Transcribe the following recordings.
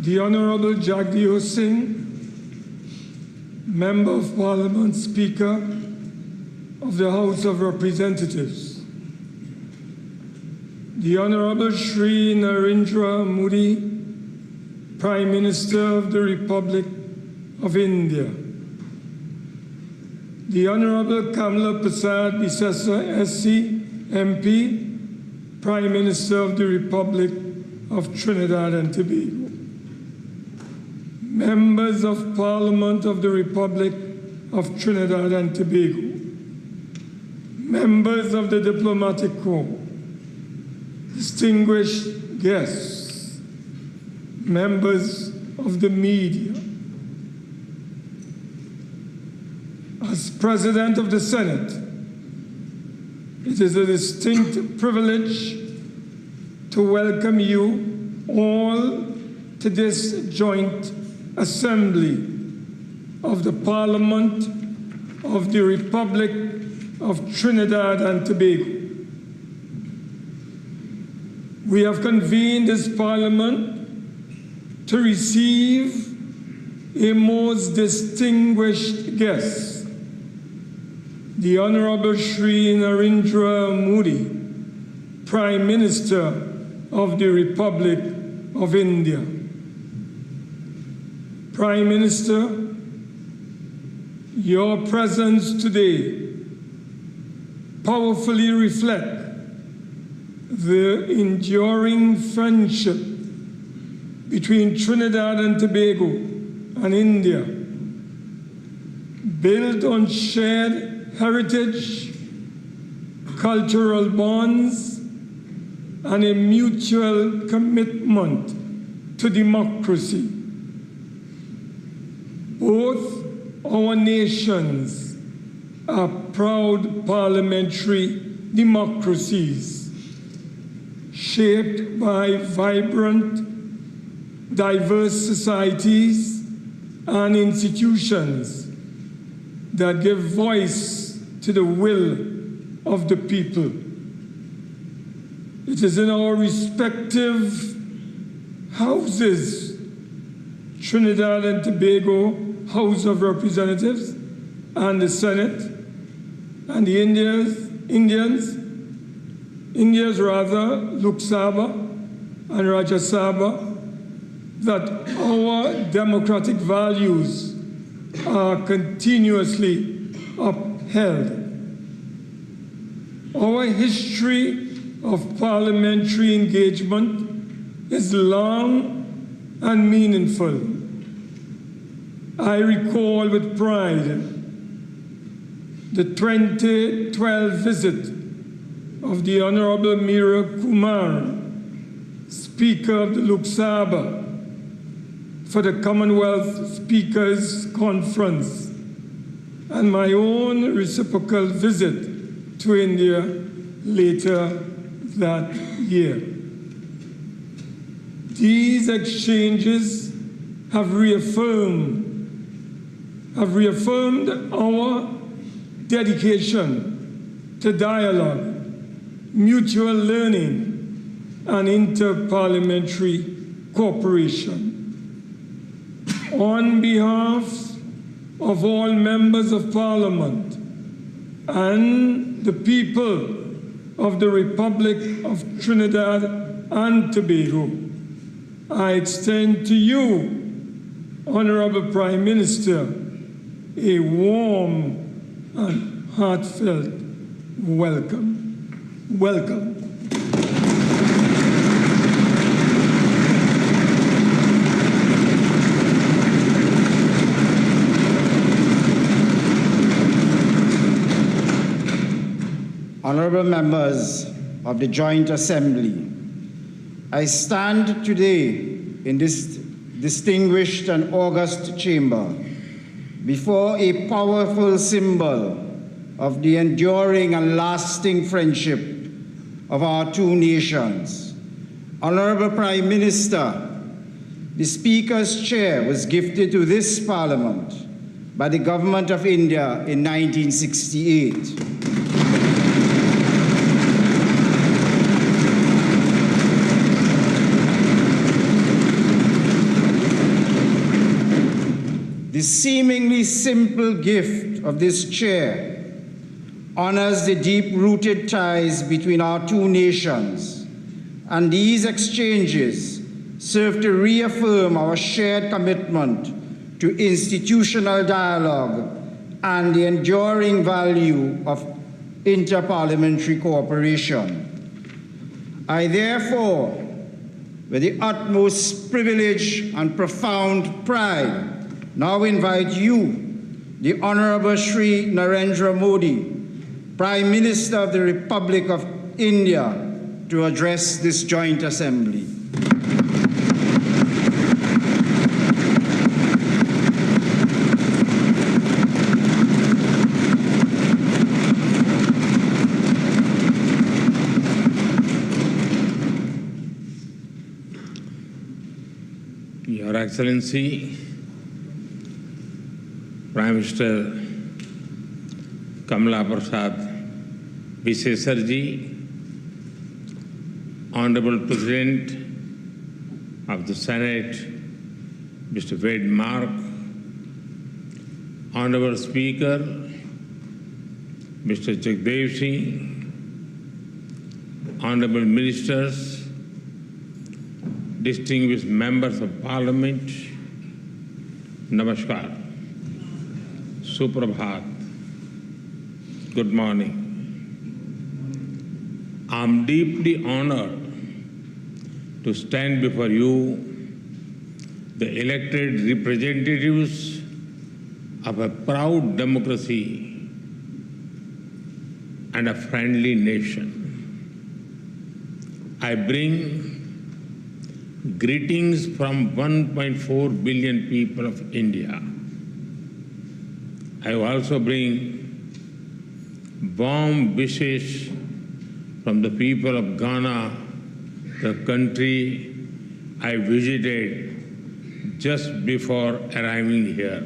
The Honorable Jagdeo Singh, Member of Parliament, Speaker of the House of Representatives. The Honorable Shri Narendra Modi, Prime Minister of the Republic of India. The Honorable Kamala Prasad Bisesa SC, MP, Prime Minister of the Republic of Trinidad and Tobago. Members of Parliament of the Republic of Trinidad and Tobago. Members of the Diplomatic Corps. Distinguished guests. Members of the media. As President of the Senate, it is a distinct privilege to welcome you all to this joint assembly of the Parliament of the Republic of Trinidad and Tobago. We have convened this Parliament to receive a most distinguished guest, the Honorable Shri Narendra Modi, Prime Minister of the Republic of India. Prime Minister, your presence today powerfully reflects the enduring friendship between Trinidad and Tobago and India, built on shared heritage, cultural bonds, and a mutual commitment to democracy. Both our nations are proud parliamentary democracies, shaped by vibrant, diverse societies and institutions that give voice to the will of the people. It is in our respective houses, Trinidad and Tobago House of Representatives and the Senate, and the India's Lok Sabha and Rajya Sabha, that our democratic values are continuously upheld. Our history of parliamentary engagement is long and meaningful. I recall with pride the 2012 visit of the Honorable Meera Kumar, Speaker of the Lok Sabha, for the Commonwealth Speakers Conference, and my own reciprocal visit to India later that year. These exchanges have reaffirmed our dedication to dialogue, mutual learning, and inter-parliamentary cooperation. On behalf of all members of Parliament and the people of the Republic of Trinidad and Tobago, I extend to you, Honorable Prime Minister, a warm and heartfelt welcome. Welcome. Honorable members of the Joint Assembly, I stand today in this distinguished and august chamber before a powerful symbol of the enduring and lasting friendship of our two nations. Honorable Prime Minister, the Speaker's chair was gifted to this Parliament by the Government of India in 1968. The seemingly simple gift of this chair honors the deep-rooted ties between our two nations, and these exchanges serve to reaffirm our shared commitment to institutional dialogue and the enduring value of interparliamentary cooperation. I therefore, with the utmost privilege and profound pride, now invite you, the Honorable Shri Narendra Modi, Prime Minister of the Republic of India, to address this joint assembly. Your Excellency, Prime Minister Kamala Prasad Visesarji, Honorable President of the Senate, Mr. Wade Mark, Honorable Speaker, Mr. Jagdev Singh, Honorable Ministers, distinguished members of Parliament, Namaskar, Suprabhat, good morning. I'm deeply honored to stand before you, the elected representatives of a proud democracy and a friendly nation. I bring greetings from 1.4 billion people of India. I also bring warm wishes from the people of Ghana, the country I visited just before arriving here.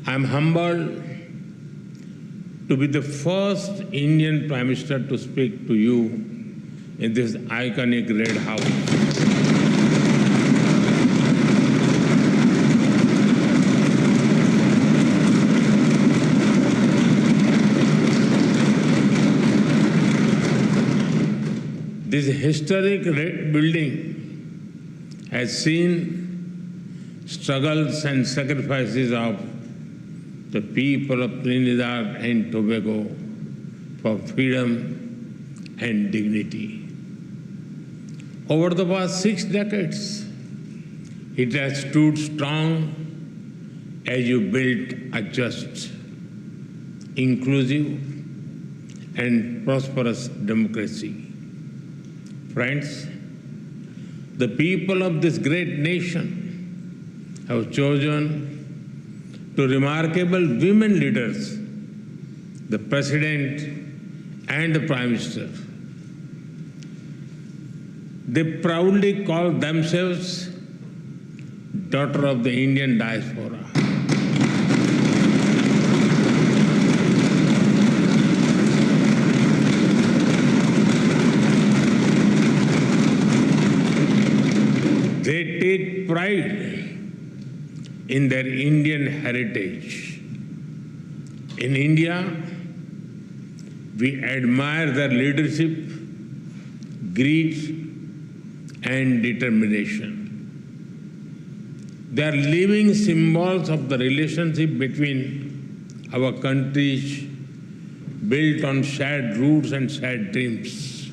I'm humbled to be the first Indian Prime Minister to speak to you in this iconic Red House. This historic red building has seen struggles and sacrifices of the people of Trinidad and Tobago for freedom and dignity. Over the past 6 decades, it has stood strong as you built a just, inclusive, and prosperous democracy. Friends, the people of this great nation have chosen two remarkable women leaders, the President and the Prime Minister. They proudly call themselves daughter of the Indian diaspora. They take pride in their Indian heritage. In India, we admire their leadership, grit, and determination. They are living symbols of the relationship between our countries, built on shared roots and shared dreams.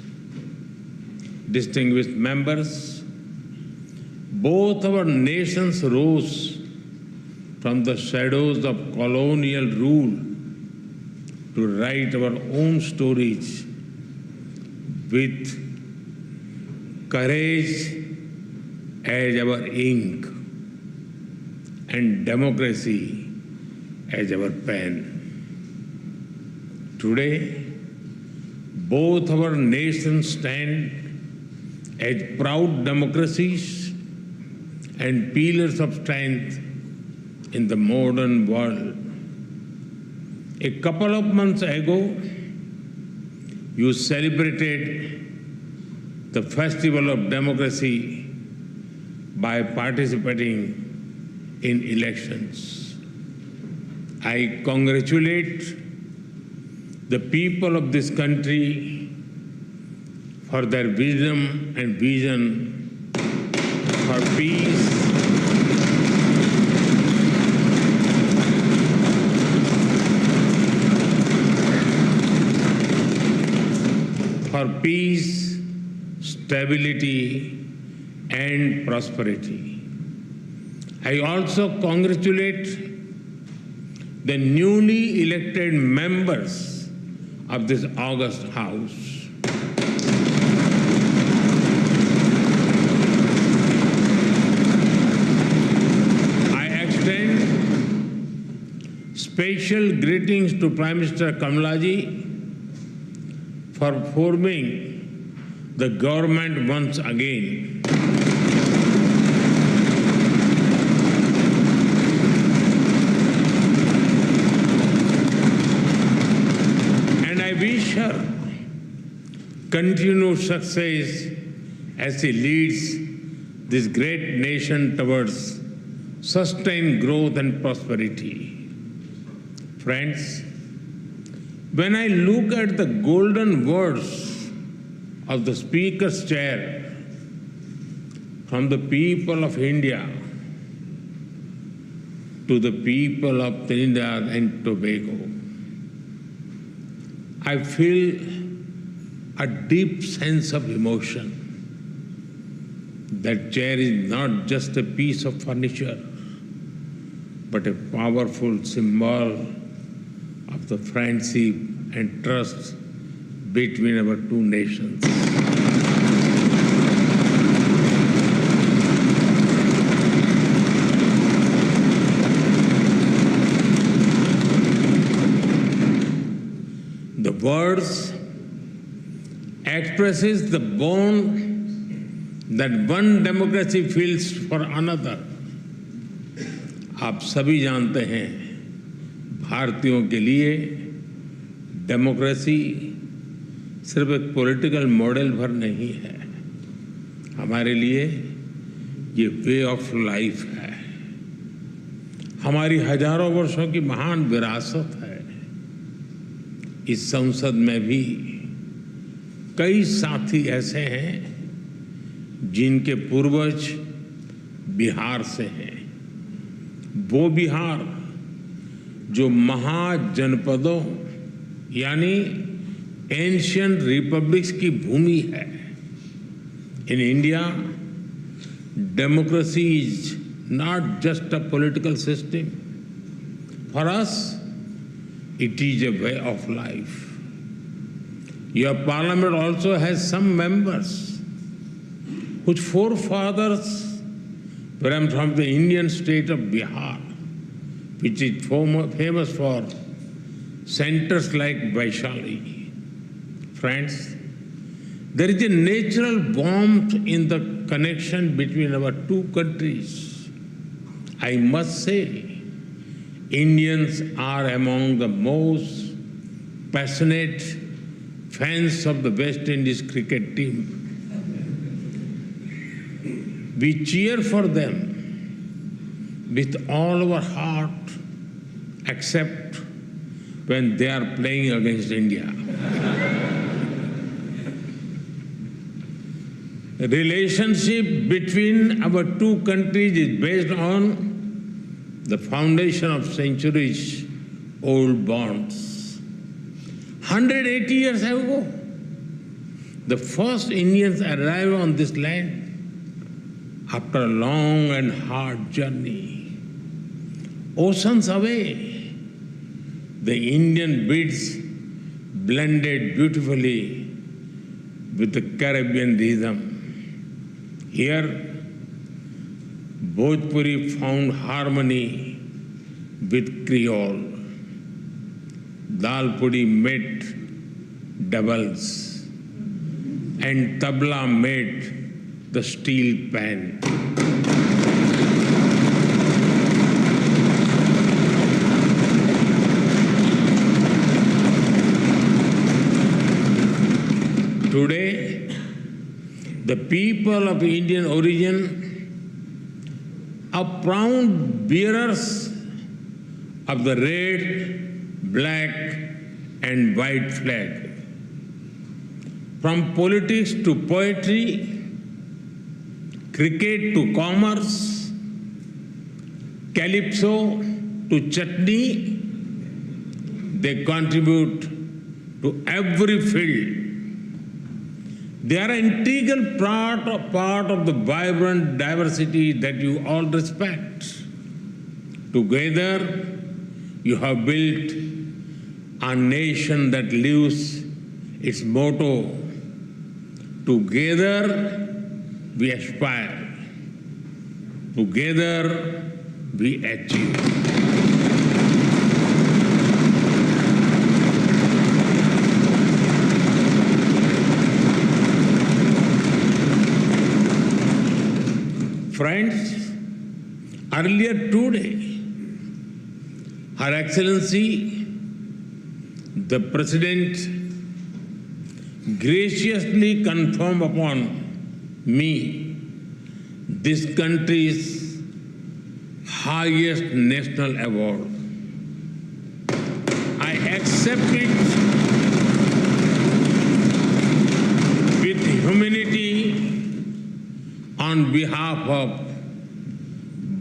Distinguished members, both our nations rose from the shadows of colonial rule to write our own stories with courage as our ink and democracy as our pen. Today, both our nations stand as proud democracies and pillars of strength in the modern world. A couple of months ago, you celebrated the Festival of Democracy by participating in elections. I congratulate the people of this country for their wisdom and vision for peace, stability, and prosperity. I also congratulate the newly elected members of this august House. I extend special greetings to Prime Minister Kamalaji for forming the government once again. And I wish her continued success as she leads this great nation towards sustained growth and prosperity. Friends, when I look at the golden words of the Speaker's chair from the people of India to the people of Trinidad and Tobago, I feel a deep sense of emotion. That chair is not just a piece of furniture, but a powerful symbol of the friendship and trust between our two nations. The words expresses the bond that one democracy feels for another. आप सभी जानते हैं, भारतीयों के लिए democracy सिर्फ एक political model भर नहीं है, हमारे लिए ये वे ऑफ लाइफ है, हमारी हजारों वर्षों की महान विरासत है। इस संसद में भी कई साथी ऐसे हैं जिनके पूर्वज बिहार से हैं। वो बिहार जो महाजनपदों यानी एंशिएंट रिपब्लिक्स की भूमि है। In India, democracy is not just a political system, for us it is a way of life. Your parliament also has some members whose forefathers were from the Indian state of Bihar, which is famous for centers like Vaishali. Friends, there is a natural warmth in the connection between our two countries. I must say, Indians are among the most passionate fans of the West Indies cricket team. We cheer for them with all our heart, except when they are playing against India. The relationship between our two countries is based on the foundation of centuries-old bonds. 180 years ago, the first Indians arrived on this land after a long and hard journey. Oceans away, the Indian beats blended beautifully with the Caribbean rhythm. Here, Bhojpuri found harmony with Creole. Dal pudi met doubles, and tabla made the steel pan. Today, the people of Indian origin are proud bearers of the red, black, and white flag. From politics to poetry, cricket to commerce, calypso to chutney, they contribute to every field. They are an integral part of the vibrant diversity that you all respect. Together, you have built a nation that lives its motto, together we aspire, together we achieve. Friends, earlier today, Her Excellency, the President, graciously confirmed upon me this country's highest national award. I accept it with humility on behalf of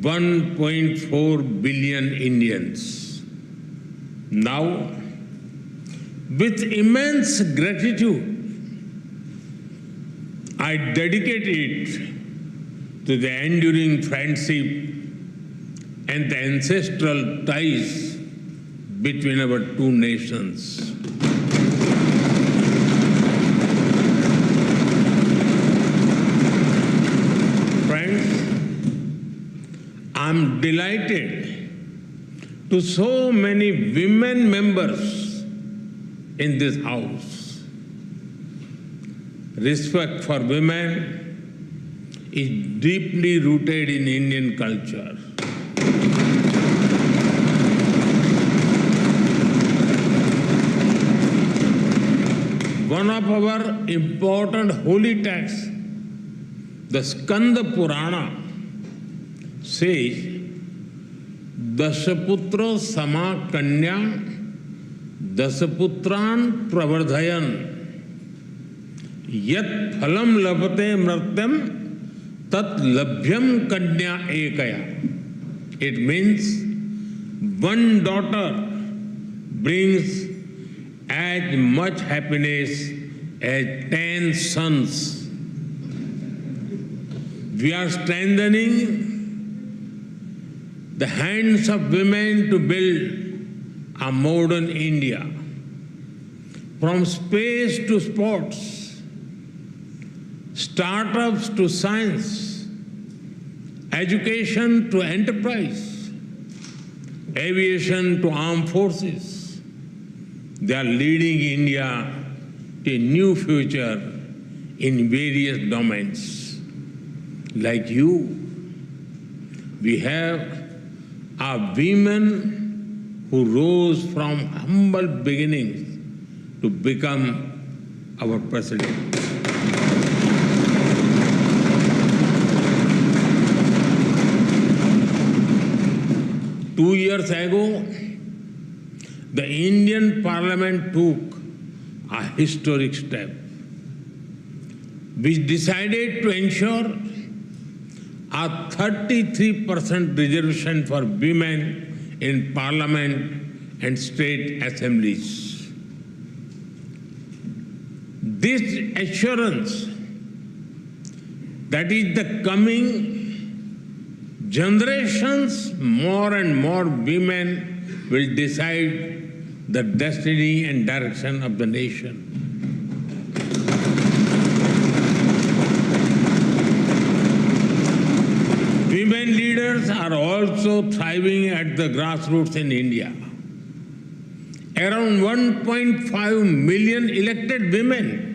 1.4 billion Indians. Now, with immense gratitude, I dedicate it to the enduring friendship and the ancestral ties between our two nations. I'm delighted to so many women members in this house. Respect for women is deeply rooted in Indian culture. One of our important holy texts, the Skanda Purana, says, Dasaputra sama kanya dasaputran pravardhayan yat phalam labate mratyam tat labhyam kanya ekaya. It means one daughter brings as much happiness as 10 sons. We are strengthening the hands of women to build a modern India. From space to sports, startups to science, education to enterprise, aviation to armed forces, they are leading India to a new future in various domains. Like you, we have women who rose from humble beginnings to become our president. Two years ago, the Indian Parliament took a historic step, which decided to ensure a 33% reservation for women in parliament and state assemblies. This assurance that is the coming generations, more and more women will decide the destiny and direction of the nation. Women leaders are also thriving at the grassroots in India. Around 1.5 million elected women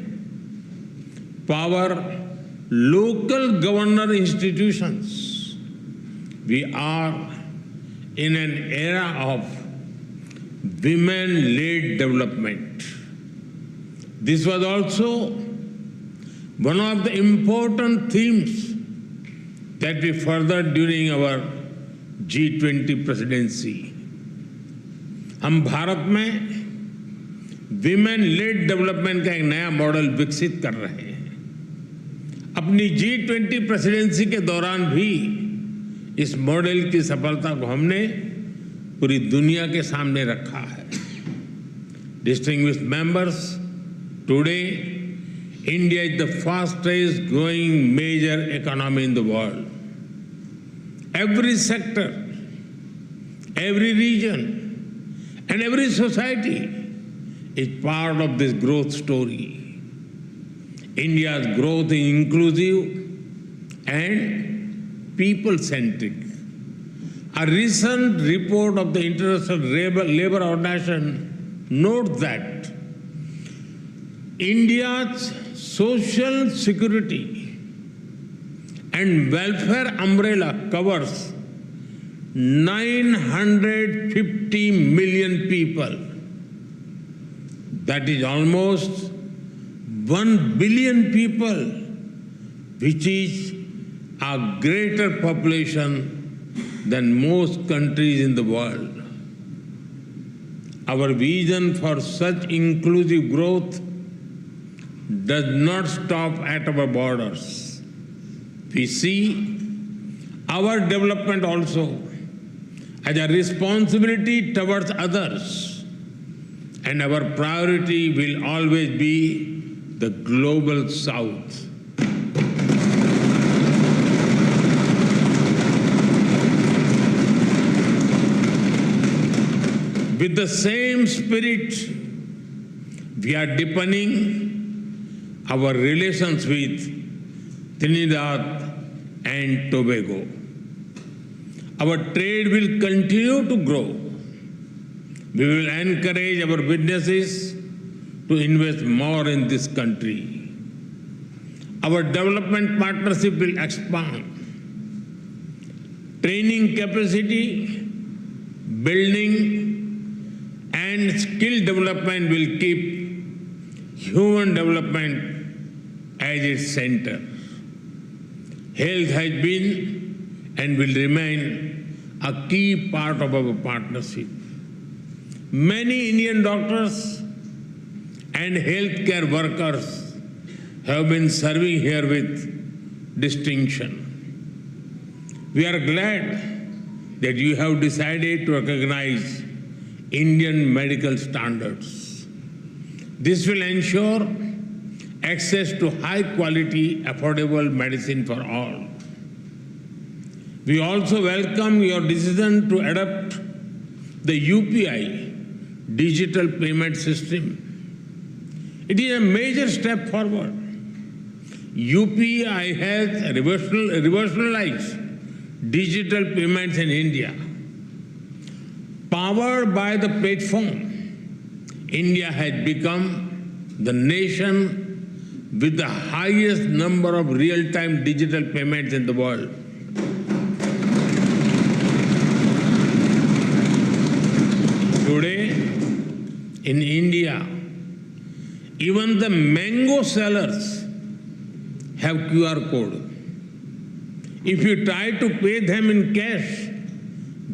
power local governor institutions. We are in an era of women-led development. This was also one of the important themes that we furthered during our G20 presidency. हम भारत में women lead development का एक नया model विकसित कर रहे हैं। अपनी G20 प्रेसिडेंसी के दौरान भी इस मॉडल की सफलता को हमने पूरी दुनिया के सामने रखा है। Distinguished members, today India is the fastest growing major economy in the world. Every sector, every region, and every society is part of this growth story. India's growth is inclusive and people-centric. A recent report of the International Labour Organization notes that India's social security and welfare umbrella covers 950 million people. That is almost 1 billion people, which is a greater population than most countries in the world. Our vision for such inclusive growth does not stop at our borders. We see our development also as a responsibility towards others, and our priority will always be the global South. With the same spirit, we are deepening our relations with Trinidad and Tobago. Our trade will continue to grow. We will encourage our businesses to invest more in this country. Our development partnership will expand. Training capacity, building, and skill development will keep human development as its center. Health has been and will remain a key part of our partnership. Many Indian doctors and healthcare workers have been serving here with distinction. We are glad that you have decided to recognize Indian medical standards. This will ensure access to high-quality, affordable medicine for all. We also welcome your decision to adopt the UPI digital payment system. It is a major step forward. UPI has revolutionized digital payments in India. Powered by the platform, India has become the nation with the highest number of real-time digital payments in the world. Today, in India, even the mango sellers have QR code. If you try to pay them in cash,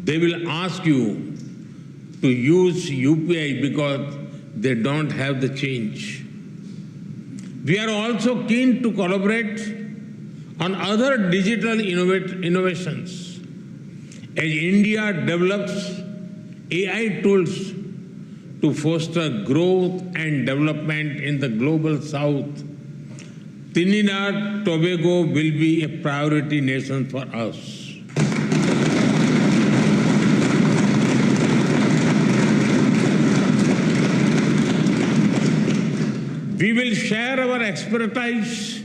they will ask you to use UPI because they don't have the change. We are also keen to collaborate on other digital innovations. As India develops AI tools to foster growth and development in the global South, Trinidad Tobago will be a priority nation for us. We will share our expertise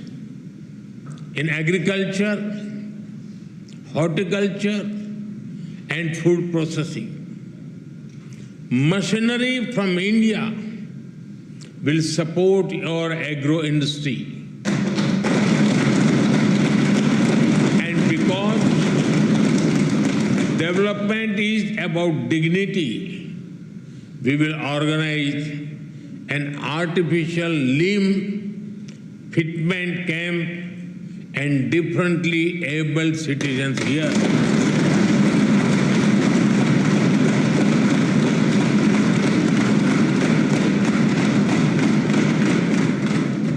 in agriculture, horticulture, and food processing. Machinery from India will support your agro industry. And because development is about dignity, we will organize an artificial limb fitment camp and differently able citizens here.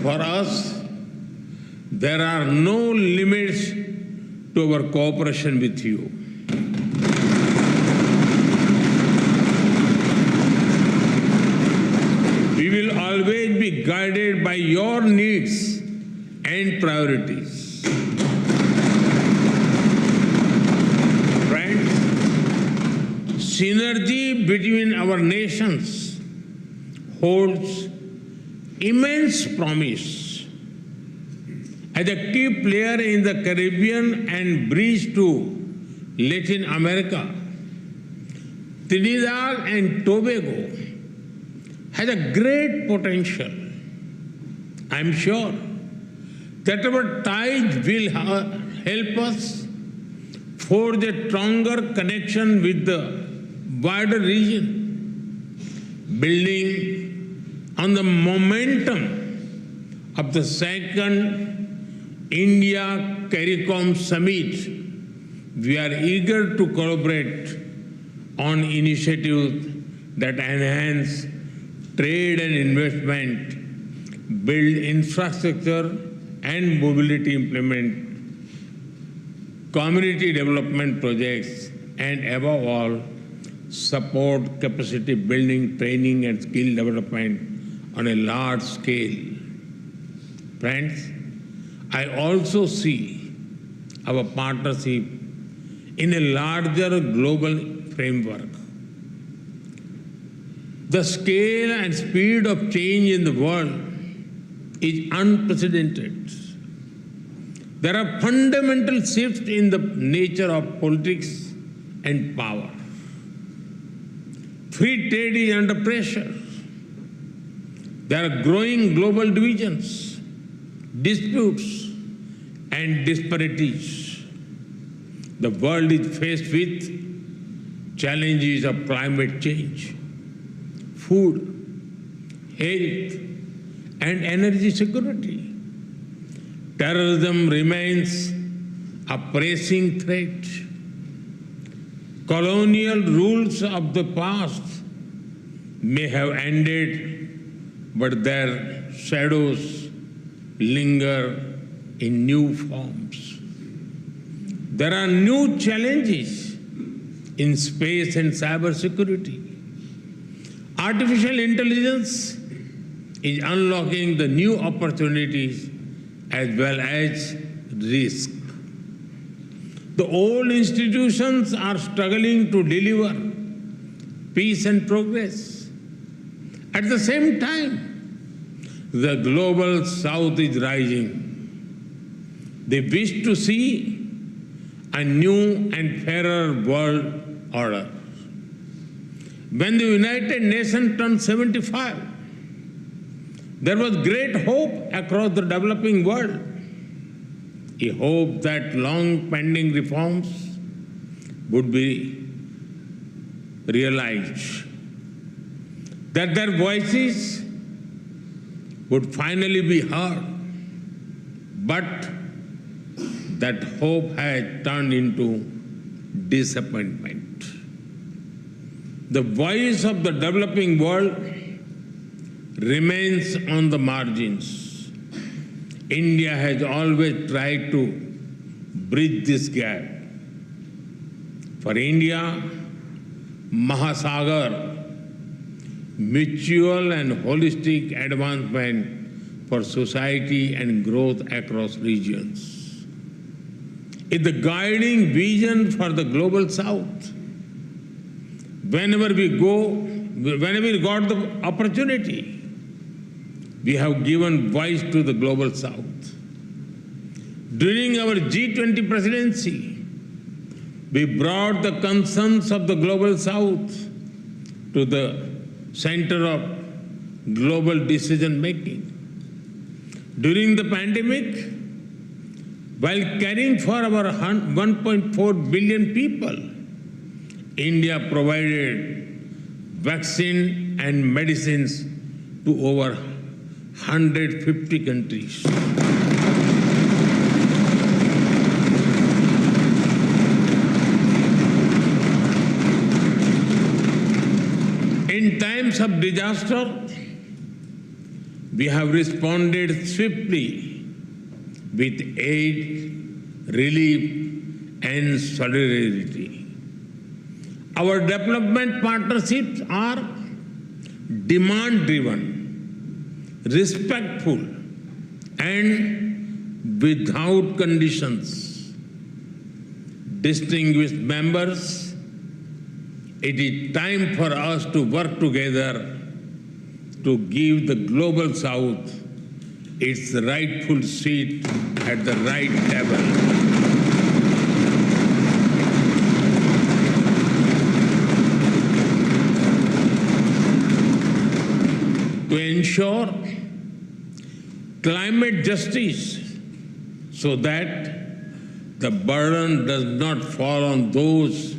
For us, there are no limits to our cooperation with you. We will always be guided by your needs and priorities. Friends, synergy between our nations holds immense promise. As a key player in the Caribbean and bridge to Latin America, Trinidad and Tobago has a great potential. I am sure that our ties will help us forge a stronger connection with the wider region, building on the momentum of the second India-CARICOM summit. We are eager to collaborate on initiatives that enhance trade and investment, build infrastructure and mobility, implement community development projects, and above all, support capacity building, training and skill development on a large scale. Friends, I also see our partnership in a larger global framework. The scale and speed of change in the world is unprecedented. There are fundamental shifts in the nature of politics and power. Free trade is under pressure. There are growing global divisions, disputes, and disparities. The world is faced with challenges of climate change, food, health, and energy security. Terrorism remains a pressing threat. Colonial rules of the past may have ended, but their shadows linger in new forms. There are new challenges in space and cybersecurity. Artificial intelligence is unlocking the new opportunities as well as risk. The old institutions are struggling to deliver peace and progress. At the same time, the global south is rising. They wish to see a new and fairer world order. When the United Nations turned 75, there was great hope across the developing world. A hope that long-pending reforms would be realized, that their voices would finally be heard. But that hope has turned into disappointment. The voice of the developing world remains on the margins. India has always tried to bridge this gap. For India, Mahasagar, mutual and holistic advancement for society and growth across regions, is the guiding vision for the global South. Whenever we got the opportunity, we have given voice to the global South. During our G20 presidency, we brought the concerns of the global South to the center of global decision making. During the pandemic, while caring for our 1.4 billion people, India provided vaccine and medicines to over 150 countries. In times of disaster, we have responded swiftly with aid, relief, and solidarity. Our development partnerships are demand-driven, respectful, and without conditions. Distinguished members, it is time for us to work together to give the Global South its rightful seat at the right table. To ensure climate justice so that the burden does not fall on those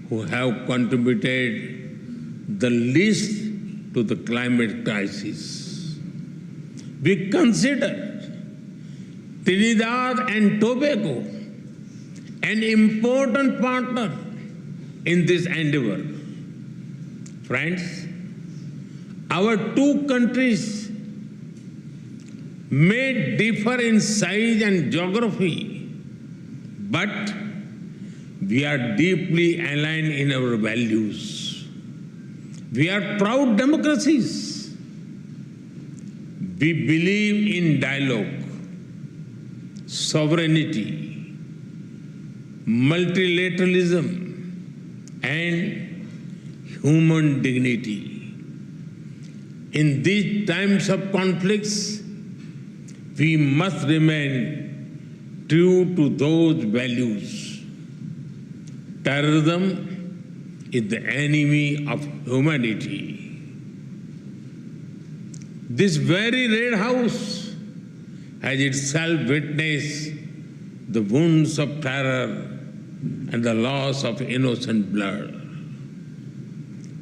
who have contributed the least to the climate crisis. We consider Trinidad and Tobago an important partner in this endeavor. Friends, our two countries may differ in size and geography, but we are deeply aligned in our values. We are proud democracies. We believe in dialogue, sovereignty, multilateralism, and human dignity. In these times of conflicts, we must remain true to those values. Terrorism is the enemy of humanity. This very Red House has itself witnessed the wounds of terror and the loss of innocent blood.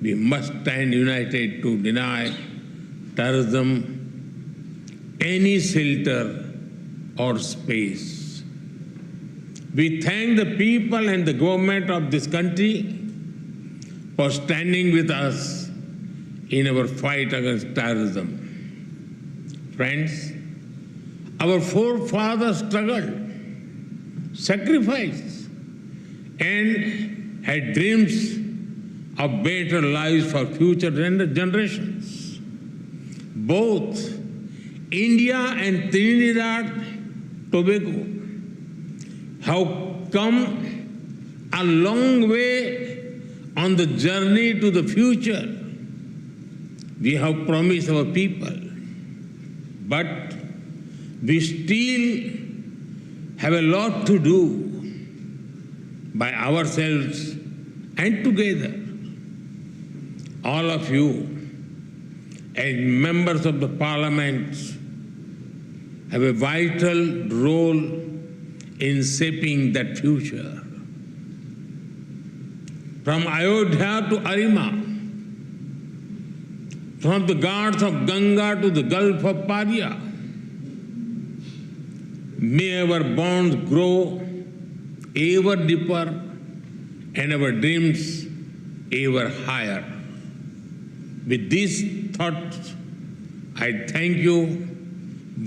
We must stand united to deny terrorism any shelter or space. We thank the people and the government of this country for standing with us in our fight against terrorism. Friends, our forefathers struggled, sacrificed, and had dreams of better lives for future generations. Both India and Trinidad Tobago have come a long way on the journey to the future we have promised our people. But we still have a lot to do by ourselves and together. All of you, as members of the Parliament, have a vital role in shaping that future. From Ayodhya to Arima, from the Ghats of Ganga to the Gulf of Paria, may our bonds grow ever deeper and our dreams ever higher. With these thoughts, I thank you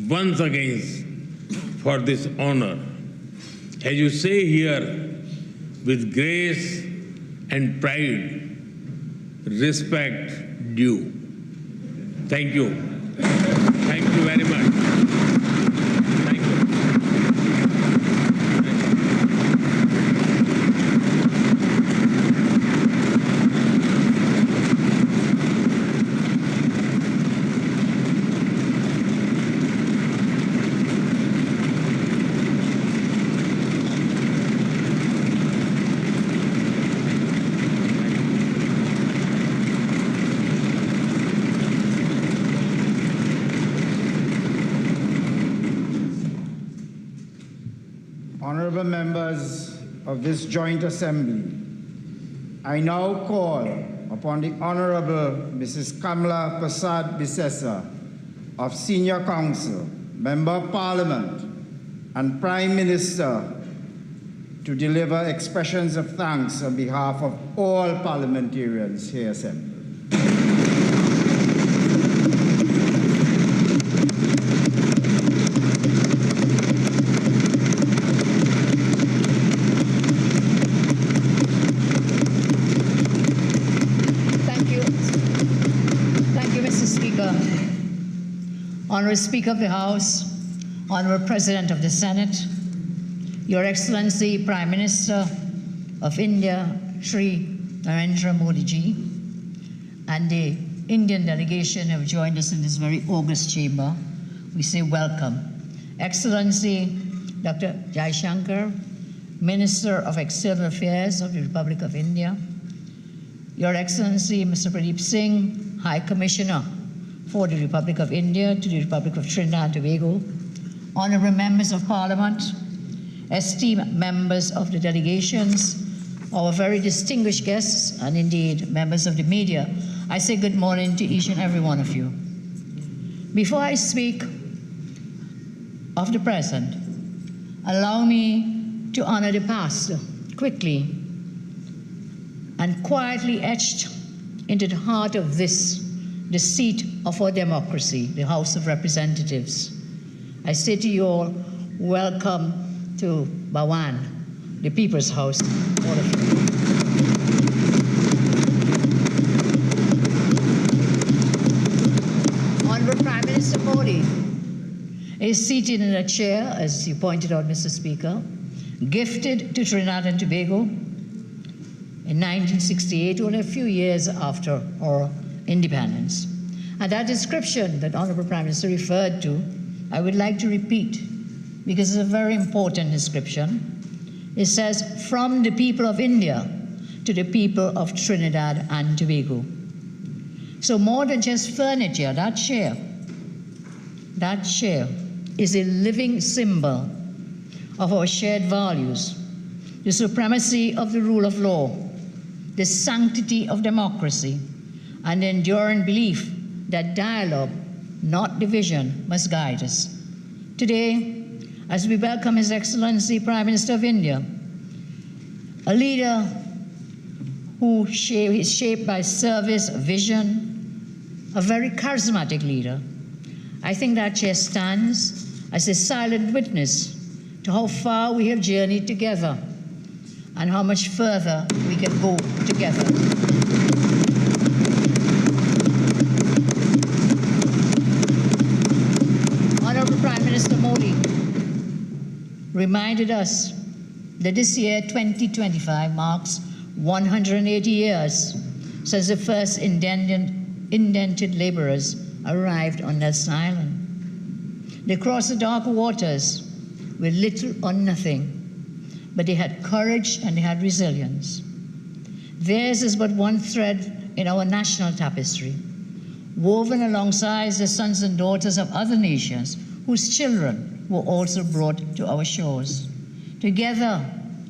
once again for this honor. As you say here, with grace and pride, respect due. Thank you. Thank you very much. Thank you. Honorable members of this joint assembly, I now call upon the Honorable Mrs. Kamala Prasad Bisesa of Senior Counsel, Member of Parliament, and Prime Minister to deliver expressions of thanks on behalf of all parliamentarians here assembled. Honorable Speaker of the House, Honorable President of the Senate, Your Excellency Prime Minister of India, Shri Narendra Modi ji, and the Indian delegation who have joined us in this very august chamber, we say welcome. Excellency Dr. Jaishankar, Minister of External Affairs of the Republic of India, Your Excellency Mr. Pradeep Singh, High Commissioner for the Republic of India to the Republic of Trinidad and Tobago, Honorable Members of Parliament, esteemed members of the delegations, our very distinguished guests, and indeed members of the media, I say good morning to each and every one of you. Before I speak of the present, allow me to honor the past quickly and quietly etched into the heart of this, the seat of our democracy, the House of Representatives. I say to you all, welcome to Bhawan, the People's House, all of you. Honorable Prime Minister Modi is seated in a chair, as you pointed out, Mr. Speaker, gifted to Trinidad and Tobago in 1968, only a few years after our independence. And that description that Honorable Prime Minister referred to, I would like to repeat, because it's a very important description. It says, from the people of India to the people of Trinidad and Tobago. So more than just furniture, that chair is a living symbol of our shared values, the supremacy of the rule of law, the sanctity of democracy, and the enduring belief that dialogue, not division, must guide us. Today, as we welcome His Excellency Prime Minister of India, a leader who is shaped by service, vision, a very charismatic leader, I think that chair stands as a silent witness to how far we have journeyed together and how much further we can go together. Honorable Prime Minister Modi reminded us that this year, 2025, marks 180 years since the first indented laborers arrived on Nelson Island. They crossed the dark waters with little or nothing, but they had courage and they had resilience. Theirs is but one thread in our national tapestry, woven alongside the sons and daughters of other nations whose children were also brought to our shores. Together,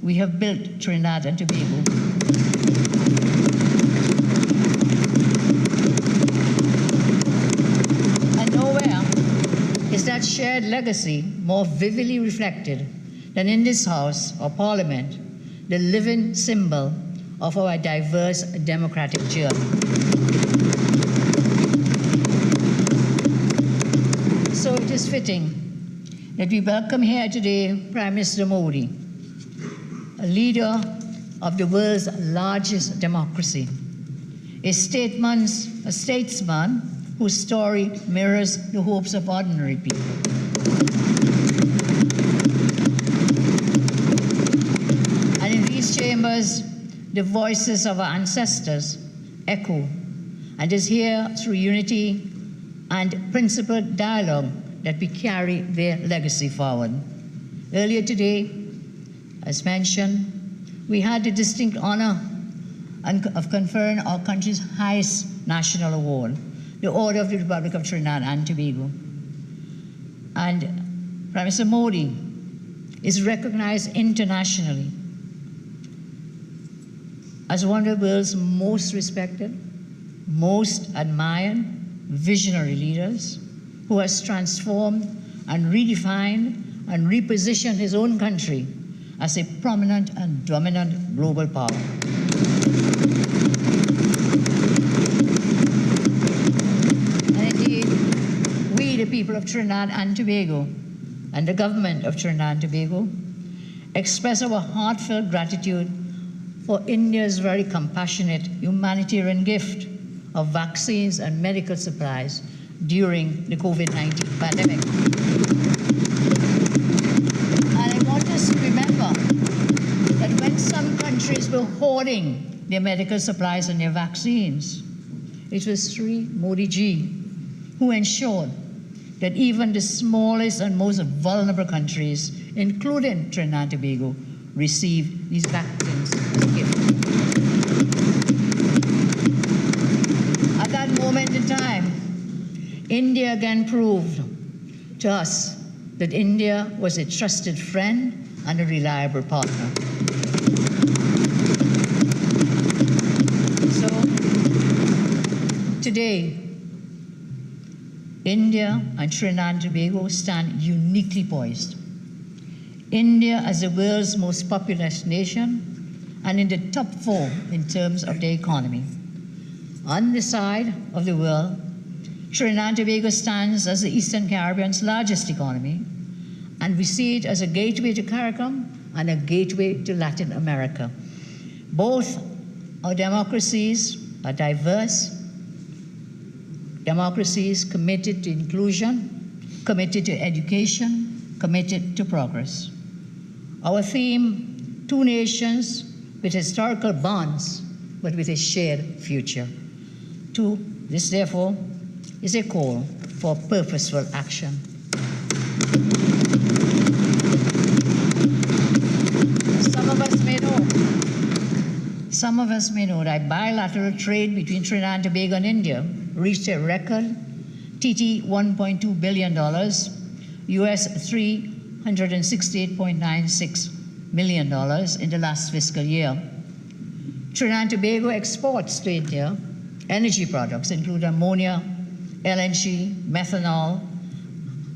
we have built Trinidad and Tobago. And nowhere is that shared legacy more vividly reflected than in this House or Parliament, the living symbol of our diverse democratic journey. So it is fitting that we welcome here today Prime Minister Modi, a leader of the world's largest democracy, a statesman whose story mirrors the hopes of ordinary people. And in these chambers, the voices of our ancestors echo, and is here through unity and principled dialogue that we carry their legacy forward. Earlier today, as mentioned, we had the distinct honor of conferring our country's highest national award, the Order of the Republic of Trinidad and Tobago. And Prime Minister Modi is recognized internationally as one of the world's most respected, most admired, visionary leaders who has transformed and redefined and repositioned his own country as a prominent and dominant global power. And indeed, we, the people of Trinidad and Tobago, and the government of Trinidad and Tobago, express our heartfelt gratitude for India's very compassionate humanitarian gift of vaccines and medical supplies during the COVID-19 pandemic. And I want us to remember that when some countries were hoarding their medical supplies and their vaccines, it was Shri Modi ji who ensured that even the smallest and most vulnerable countries, including Trinidad and Tobago, received these vaccines as a gift. At that moment in time, India again proved to us that India was a trusted friend and a reliable partner. So, today, India and Trinidad and Tobago stand uniquely poised. India as the world's most populous nation and in the top 4 in terms of the economy. On the side of the world, Trinidad and Tobago stands as the Eastern Caribbean's largest economy, and we see it as a gateway to CARICOM and a gateway to Latin America. Both our democracies are diverse, democracies committed to inclusion, committed to education, committed to progress. Our theme, 2 nations with historical bonds, but with a shared future. This, therefore, is a call for purposeful action. Some of us may know that bilateral trade between Trinidad and Tobago and India reached a record TT $1.2 billion, US $368.96 million in the last fiscal year. Trinidad and Tobago exports to India energy products, including ammonia, LNG, methanol,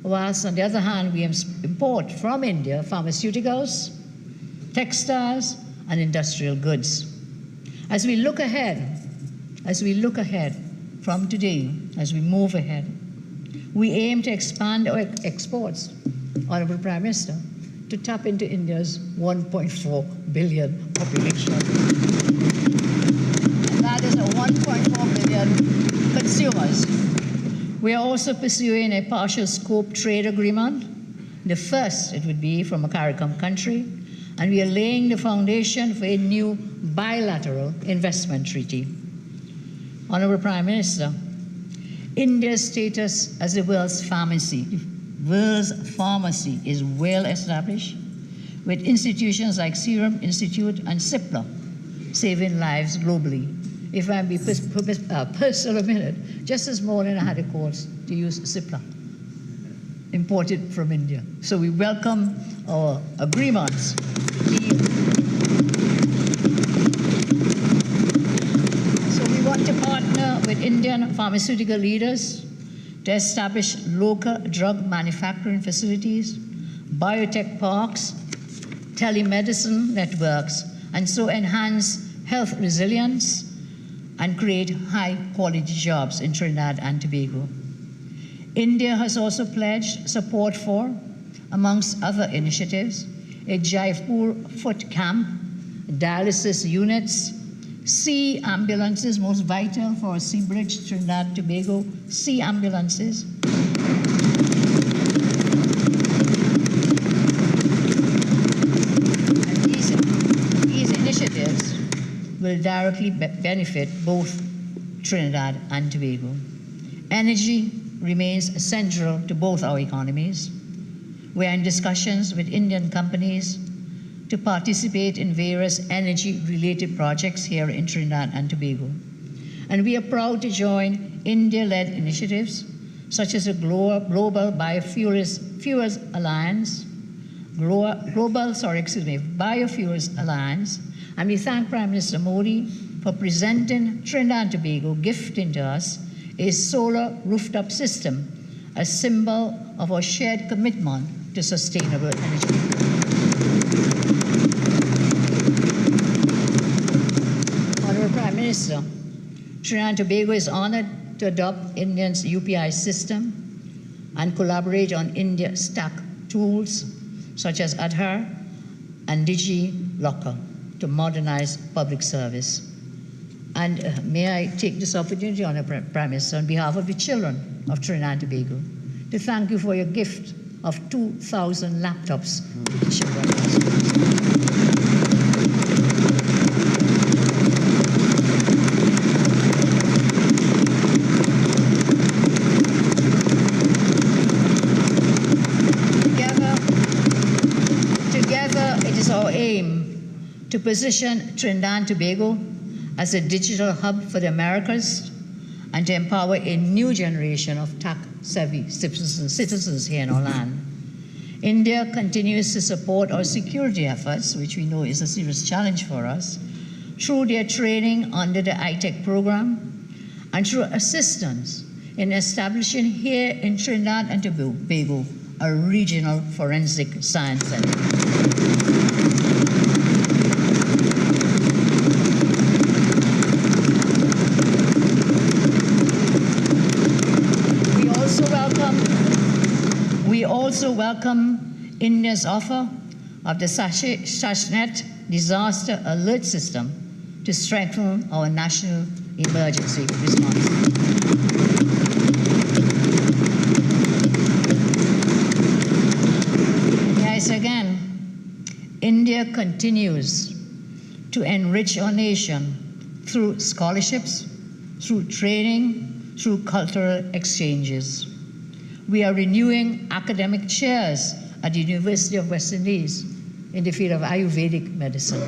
whilst on the other hand, we import from India pharmaceuticals, textiles, and industrial goods. As we look ahead from today, as we move ahead, we aim to expand our exports, Honorable Prime Minister, to tap into India's 1.4 billion population. And that is a 1.4 billion consumers. We are also pursuing a partial scope trade agreement. The first it would be from a CARICOM country, and we are laying the foundation for a new bilateral investment treaty. Honorable Prime Minister, India's status as the world's pharmacy is well established, with institutions like Serum Institute and CIPLA saving lives globally. If I may be personal a minute, just this morning I had a course to use CIPLA, imported from India. So we welcome our agreements. So we want to partner with Indian pharmaceutical leaders to establish local drug manufacturing facilities, biotech parks, telemedicine networks, and so enhance health resilience and create high-quality jobs in Trinidad and Tobago. India has also pledged support for, amongst other initiatives, a Jaipur foot camp, dialysis units, sea ambulances, most vital for Seabridge, Trinidad and Tobago, sea ambulances. And these initiatives will directly benefit both Trinidad and Tobago. Energy remains central to both our economies. We are in discussions with Indian companies to participate in various energy-related projects here in Trinidad and Tobago. And we are proud to join India-led initiatives such as the Global Biofuels Alliance, Biofuels Alliance, and we thank Prime Minister Modi for presenting Trinidad and Tobago, gifting to us a solar rooftop system, a symbol of our shared commitment to sustainable energy. Honorable Prime Minister, Trinidad and Tobago is honored to adopt India's UPI system and collaborate on India stack tools such as Aadhaar and DigiLocker to modernize public service. And may I take this opportunity, Honourable Prime Minister, on behalf of the children of Trinidad and Tobago, to thank you for your gift of 2,000 laptops to the children. Together, it is our aim to position Trinidad and Tobago as a digital hub for the Americas and to empower a new generation of tech-savvy citizens here in our land. India continues to support our security efforts, which we know is a serious challenge for us, through their training under the ITEC program and through assistance in establishing here in Trinidad and Tobago a regional forensic science center. We also welcome India's offer of the Sashnet disaster alert system to strengthen our national emergency response. Yes, again, India continues to enrich our nation through scholarships, through training, through cultural exchanges. We are renewing academic chairs at the University of West Indies in the field of Ayurvedic medicine.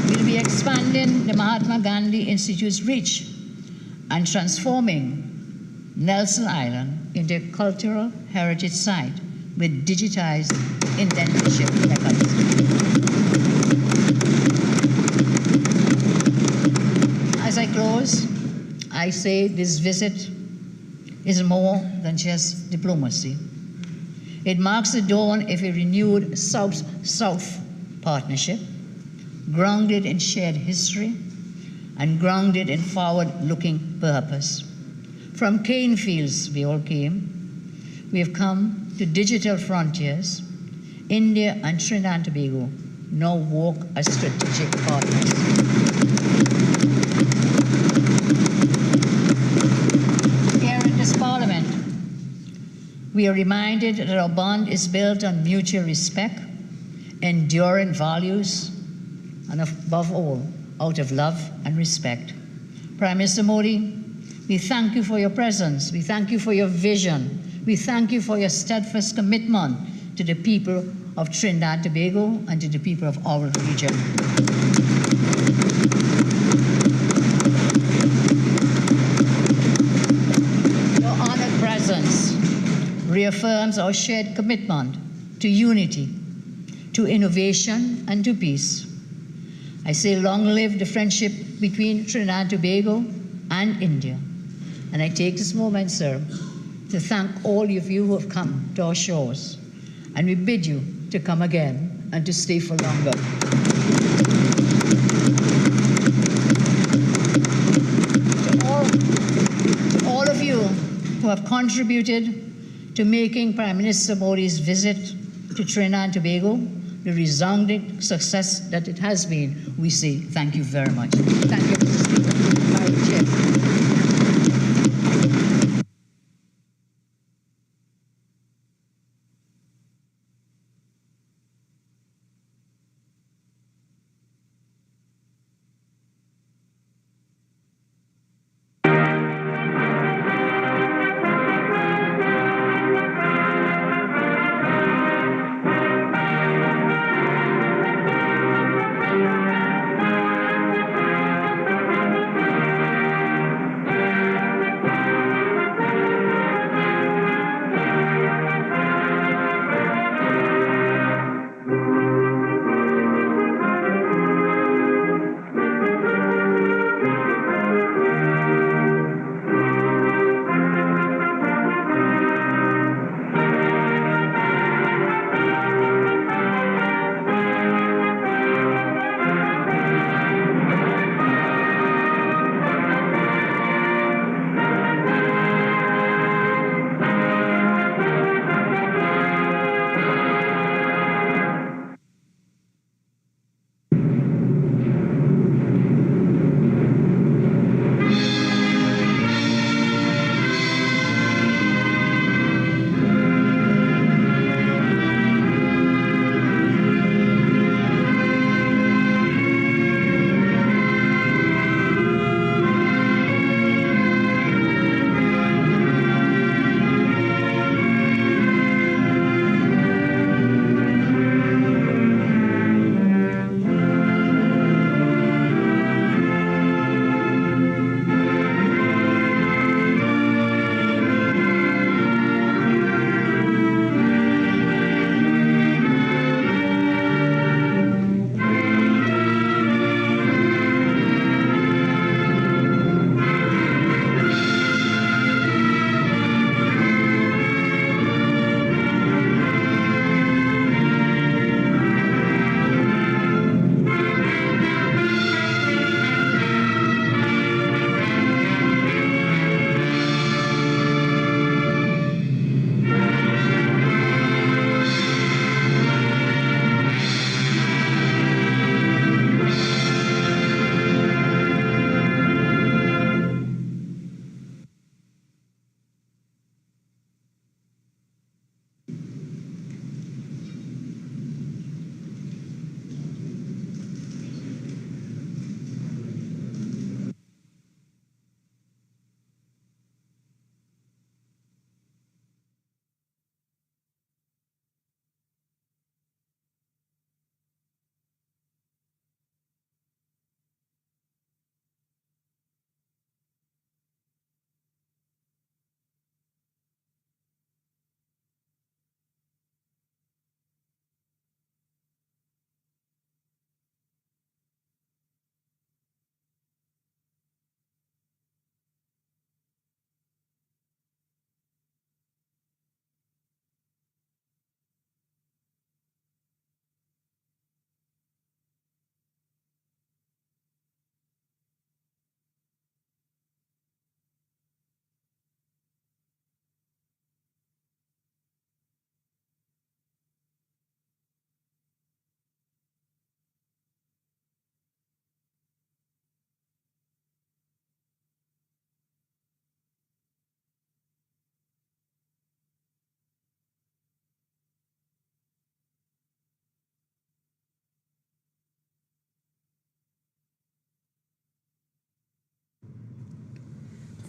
We'll be expanding the Mahatma Gandhi Institute's reach and transforming Nelson Island into a cultural heritage site with digitized internship records. As I close, I say this visit is more than just diplomacy. It marks the dawn of a renewed South-South partnership, grounded in shared history and grounded in forward-looking purpose. From cane fields we all came. We have come to digital frontiers. India and Trinidad and Tobago now walk as strategic partners. Here in this Parliament, we are reminded that our bond is built on mutual respect, enduring values, and above all, out of love and respect. Prime Minister Modi, we thank you for your presence. We thank you for your vision. We thank you for your steadfast commitment to the people of Trinidad and Tobago and to the people of our region. Your honored presence reaffirms our shared commitment to unity, to innovation, and to peace. I say long live the friendship between Trinidad and Tobago and India. And I take this moment, sir, to thank all of you who have come to our shores. And we bid you to come again and to stay for longer. To all of you who have contributed to making Prime Minister Modi's visit to Trinidad and Tobago the resounding success that it has been, we say thank you very much. Thank you, Mr. Speaker.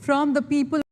from the people